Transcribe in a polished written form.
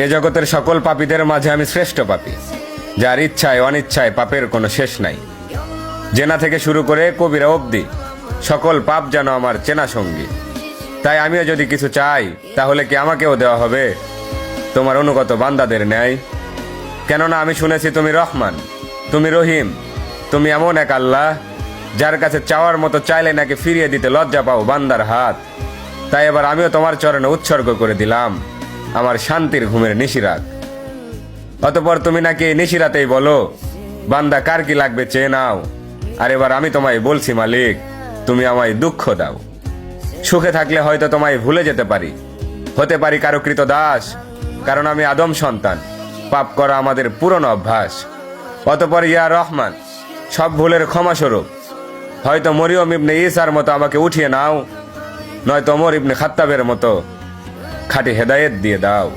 এ জগতের সকল পাপীদের মাঝে আমি শ্রেষ্ঠ পাপী, যার ইচ্ছায় অনিচ্ছায় পাপের কোনো শেষ নাই। জেনা থেকে শুরু করে কবিরা অবধি সকল পাপ যেন আমার চেনা সঙ্গী। তাই আমিও যদি কিছু চাই, তাহলে কি আমাকেও দেওয়া হবে তোমার অনুগত বান্দাদের ন্যায়? কেননা আমি শুনেছি তুমি রহমান, তুমি রহিম, তুমি এমন এক আল্লাহ যার কাছে চাওয়ার মতো চাইলে নাকি ফিরিয়ে দিতে লজ্জা পাও বান্দার হাত। তাই এবার আমিও তোমার চরণে উৎসর্গ করে দিলাম আমার শান্তির ঘুমের নিশিরাত। অতঃপর তুমি নাকি এই নিশিরাতেই বলো, বান্দা কার কি লাগবে চেয়ে নাও। আর এবার আমি তোমায় বলছি মালিক, তুমি আমায় দুঃখ দাও। সুখে থাকলে হয়তো তোমায় ভুলে যেতে পারি, হতে পারি কারো কৃত দাস, কারণ আমি আদম সন্তান, পাপ করা আমাদের পুরনো অভ্যাস। অতঃপর ইয়া রহমান, সব ভুলের ক্ষমাস্বরূপ হয়তো মরিয়ম ইবনে ঈসার মতো আমাকে উঠিয়ে নাও, নয়তো ওমর ইবনে খাত্তাবের মতো খাঁটি হেদায়েত দিয়ে দাও।